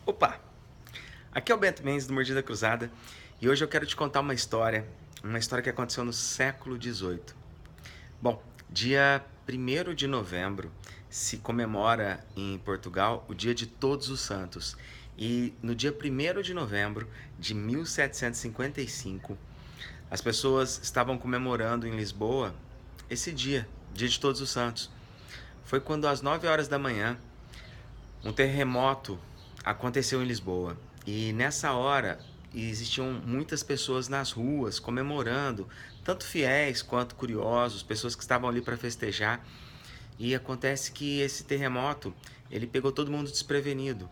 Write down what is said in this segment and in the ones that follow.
Opa! Aqui é o Bento Mendes do Mordida Cruzada e hoje eu quero te contar uma história que aconteceu no século XVIII. Bom, dia 1º de novembro se comemora em Portugal o Dia de Todos os Santos e no dia 1º de novembro de 1755 as pessoas estavam comemorando em Lisboa esse dia, Dia de Todos os Santos. Foi quando às 9 horas da manhã um terremoto aconteceu em Lisboa e nessa hora existiam muitas pessoas nas ruas comemorando, tanto fiéis quanto curiosos, pessoas que estavam ali para festejar. E acontece que esse terremoto ele pegou todo mundo desprevenido.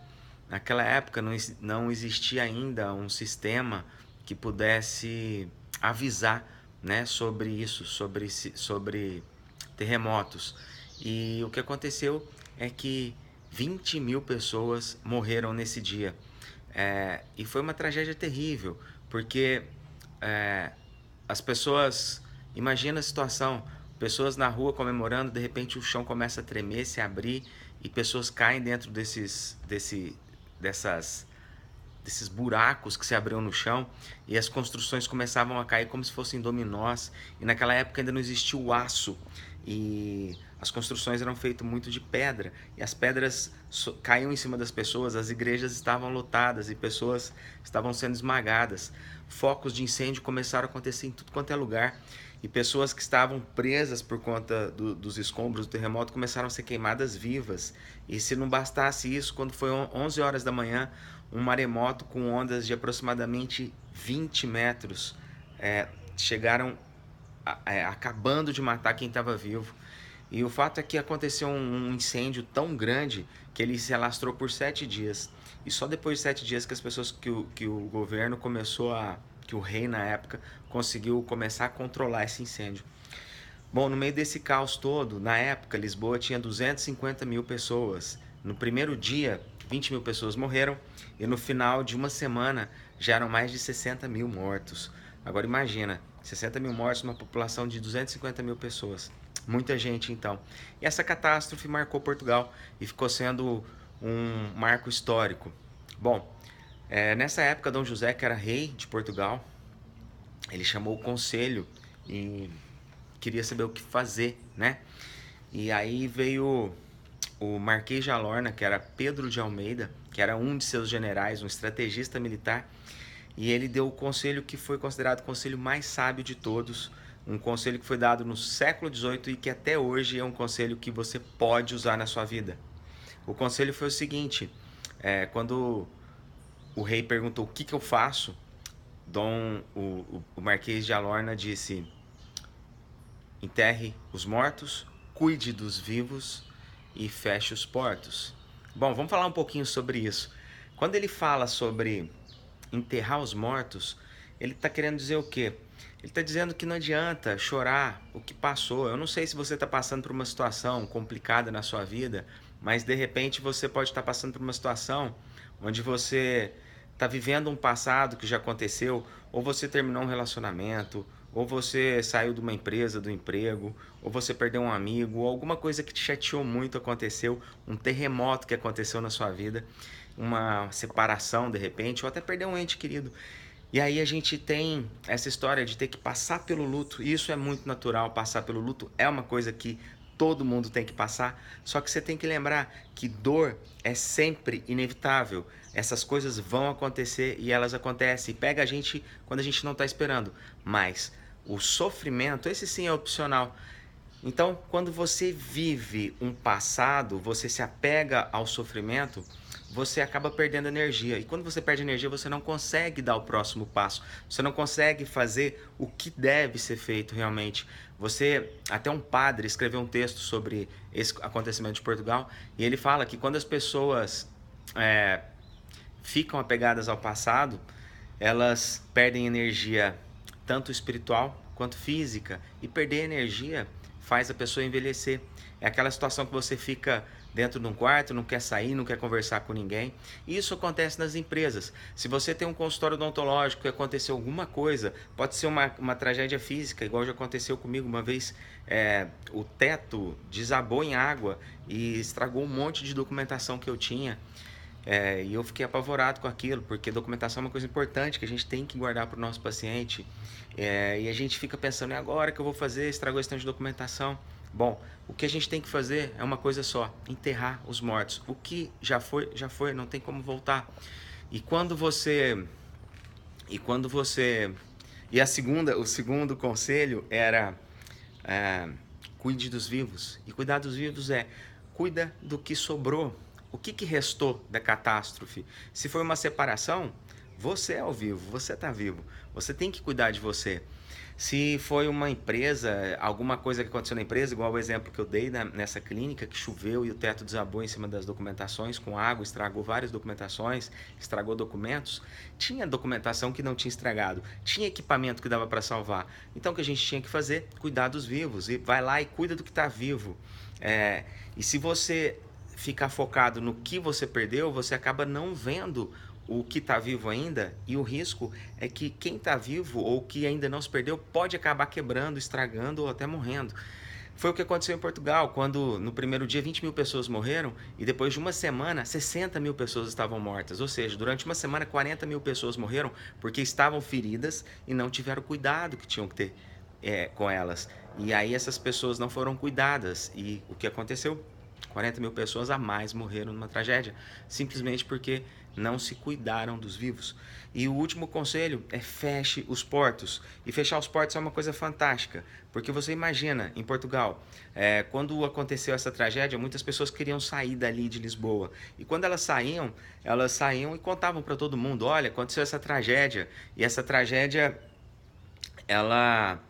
Naquela época não existia ainda um sistema que pudesse avisar, né, sobre isso, sobre terremotos. E o que aconteceu é que 20 mil pessoas morreram nesse dia. E foi uma tragédia terrível, porque é, as pessoas, imagina a situação, pessoas na rua comemorando, de repente o chão começa a tremer, se abrir e pessoas caem dentro dessas desses buracos que se abriam no chão e as construções começavam a cair como se fossem dominós. E naquela época ainda não existia o aço e as construções eram feitas muito de pedra e as pedras caíam em cima das pessoas, as igrejas estavam lotadas e pessoas estavam sendo esmagadas. Focos de incêndio começaram a acontecer em tudo quanto é lugar e pessoas que estavam presas por conta dos escombros do terremoto começaram a ser queimadas vivas. E se não bastasse isso, quando foi 11 horas da manhã, um maremoto com ondas de aproximadamente 20 metros chegaram acabando de matar quem estava vivo. E o fato é que aconteceu um incêndio tão grande que ele se alastrou por 7 dias. E só depois de 7 dias que as pessoas, que o governo começou a, que o rei na época conseguiu começar a controlar esse incêndio. Bom, no meio desse caos todo, na época, Lisboa tinha 250 mil pessoas. No primeiro dia, 20 mil pessoas morreram e no final de uma semana já eram mais de 60 mil mortos. Agora imagina, 60 mil mortos numa população de 250 mil pessoas. Muita gente então. E essa catástrofe marcou Portugal e ficou sendo um marco histórico. Bom, nessa época, Dom José, que era rei de Portugal, ele chamou o conselho e queria saber o que fazer, né? E aí veio o Marquês de Alorna, que era Pedro de Almeida, que era um de seus generais, um estrategista militar, e ele deu o conselho que foi considerado o conselho mais sábio de todos, um conselho que foi dado no século XVIII e que até hoje é um conselho que você pode usar na sua vida. O conselho foi o seguinte: quando o rei perguntou o que eu faço, o Marquês de Alorna disse: enterre os mortos, cuide dos vivos e feche os portos. Bom, vamos falar um pouquinho sobre isso. Quando ele fala sobre enterrar os mortos, ele está querendo dizer o quê? Ele está dizendo que não adianta chorar o que passou. Eu não sei se você está passando por uma situação complicada na sua vida, mas de repente você pode estar passando por uma situação onde você está vivendo um passado que já aconteceu, ou você terminou um relacionamento, ou você saiu de uma empresa, do emprego, ou você perdeu um amigo, ou alguma coisa que te chateou muito aconteceu, um terremoto que aconteceu na sua vida, uma separação de repente, ou até perder um ente querido. E aí a gente tem essa história de ter que passar pelo luto, e isso é muito natural, passar pelo luto é uma coisa que todo mundo tem que passar, só que você tem que lembrar que dor é sempre inevitável. Essas coisas vão acontecer e elas acontecem, e pega a gente quando a gente não está esperando, mas o sofrimento, esse sim é opcional. Então, quando você vive um passado, você se apega ao sofrimento, você acaba perdendo energia. E quando você perde energia, você não consegue dar o próximo passo. Você não consegue fazer o que deve ser feito realmente. Até um padre escreveu um texto sobre esse acontecimento de Portugal, e ele fala que quando as pessoas é, ficam apegadas ao passado, elas perdem energia tanto espiritual quanto física, e perder energia faz a pessoa envelhecer. É aquela situação que você fica dentro de um quarto, não quer sair, não quer conversar com ninguém. E isso acontece nas empresas. Se você tem um consultório odontológico e aconteceu alguma coisa, pode ser uma tragédia física, igual já aconteceu comigo uma vez. O teto desabou em água e estragou um monte de documentação que eu tinha. E eu fiquei apavorado com aquilo, porque documentação é uma coisa importante que a gente tem que guardar para o nosso paciente. E a gente fica pensando, e agora que eu vou fazer? Estragou esse tanto de documentação. Bom, o que a gente tem que fazer é uma coisa só: enterrar os mortos. O que já foi, não tem como voltar. E quando você... E quando você... E o segundo conselho era... cuide dos vivos. E cuidar dos vivos cuida do que sobrou. O que restou da catástrofe? Se foi uma separação, você é o vivo, você está vivo. Você tem que cuidar de você. Se foi uma empresa, alguma coisa que aconteceu na empresa, igual o exemplo que eu dei nessa clínica, que choveu e o teto desabou em cima das documentações, com água, estragou várias documentações, estragou documentos. Tinha documentação que não tinha estragado, tinha equipamento que dava para salvar. Então o que a gente tinha que fazer? Cuidar dos vivos. E vai lá e cuida do que está vivo. E se você ficar focado no que você perdeu, você acaba não vendo o que está vivo ainda, e o risco é que quem está vivo ou que ainda não se perdeu pode acabar quebrando, estragando ou até morrendo. Foi o que aconteceu em Portugal, quando no primeiro dia 20 mil pessoas morreram e depois de uma semana 60 mil pessoas estavam mortas. Ou seja, durante uma semana 40 mil pessoas morreram porque estavam feridas e não tiveram o cuidado que tinham que ter com elas. E aí essas pessoas não foram cuidadas. E o que aconteceu? 40 mil pessoas a mais morreram numa tragédia, simplesmente porque não se cuidaram dos vivos. E o último conselho é: feche os portos. E fechar os portos é uma coisa fantástica, porque você imagina, em Portugal, quando aconteceu essa tragédia, muitas pessoas queriam sair dali de Lisboa. E quando elas saíam e contavam para todo mundo: olha, aconteceu essa tragédia, e essa tragédia, ela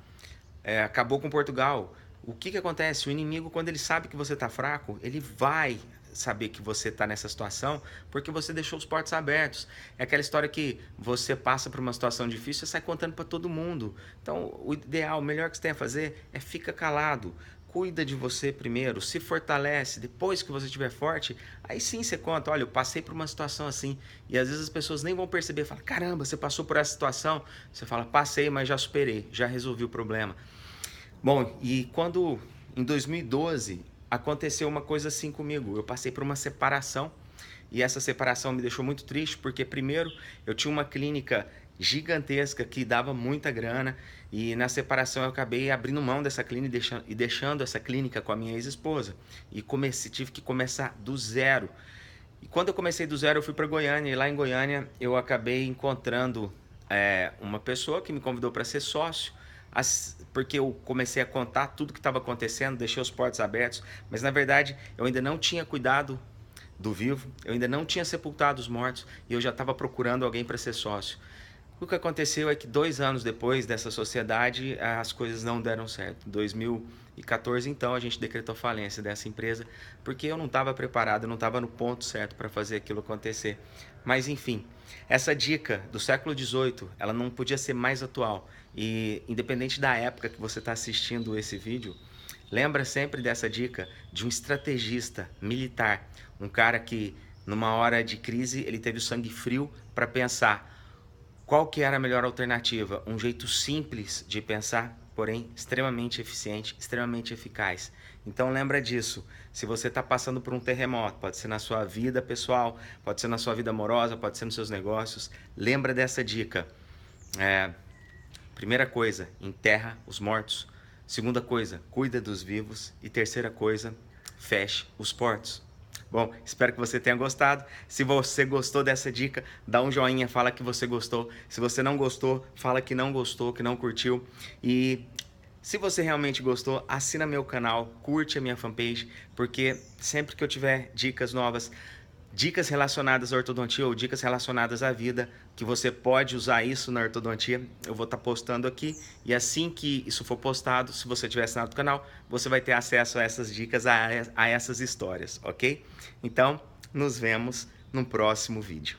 acabou com Portugal. O que acontece? O inimigo, quando ele sabe que você está fraco, ele vai saber que você está nessa situação porque você deixou os portos abertos. É aquela história que você passa por uma situação difícil e sai contando para todo mundo. Então, o ideal, o melhor que você tem a fazer é fica calado. Cuida de você primeiro, se fortalece. Depois que você estiver forte, aí sim você conta: olha, eu passei por uma situação assim. E às vezes as pessoas nem vão perceber. Falam: caramba, você passou por essa situação? Você fala: passei, mas já superei, já resolvi o problema. Bom, e quando em 2012 aconteceu uma coisa assim comigo, eu passei por uma separação e essa separação me deixou muito triste porque, primeiro, eu tinha uma clínica gigantesca que dava muita grana e na separação eu acabei abrindo mão dessa clínica e deixando essa clínica com a minha ex-esposa e tive que começar do zero. E quando eu comecei do zero, eu fui para Goiânia e lá em Goiânia eu acabei encontrando uma pessoa que me convidou para ser sócio, porque eu comecei a contar tudo que estava acontecendo, deixei os portos abertos, mas na verdade eu ainda não tinha cuidado do vivo, eu ainda não tinha sepultado os mortos e eu já estava procurando alguém para ser sócio. O que aconteceu é que 2 anos depois dessa sociedade, as coisas não deram certo. Em 2014, então, a gente decretou falência dessa empresa, porque eu não estava preparado, eu não estava no ponto certo para fazer aquilo acontecer. Mas, enfim, essa dica do século XVIII, ela não podia ser mais atual. E, independente da época que você está assistindo esse vídeo, lembra sempre dessa dica de um estrategista militar, um cara que, numa hora de crise, ele teve o sangue frio para pensar qual que era a melhor alternativa? Um jeito simples de pensar, porém extremamente eficiente, extremamente eficaz. Então lembra disso. Se você está passando por um terremoto, pode ser na sua vida pessoal, pode ser na sua vida amorosa, pode ser nos seus negócios, lembra dessa dica. Primeira coisa, enterra os mortos. Segunda coisa, cuida dos vivos. E terceira coisa, feche os portos. Bom, espero que você tenha gostado. Se você gostou dessa dica, dá um joinha, fala que você gostou. Se você não gostou, fala que não gostou, que não curtiu. E se você realmente gostou, assina meu canal, curte a minha fanpage, porque sempre que eu tiver dicas novas, dicas relacionadas à ortodontia ou dicas relacionadas à vida, que você pode usar isso na ortodontia, eu vou estar postando aqui. E assim que isso for postado, se você tiver assinado o canal, você vai ter acesso a essas dicas, a essas histórias, ok? Então, nos vemos no próximo vídeo.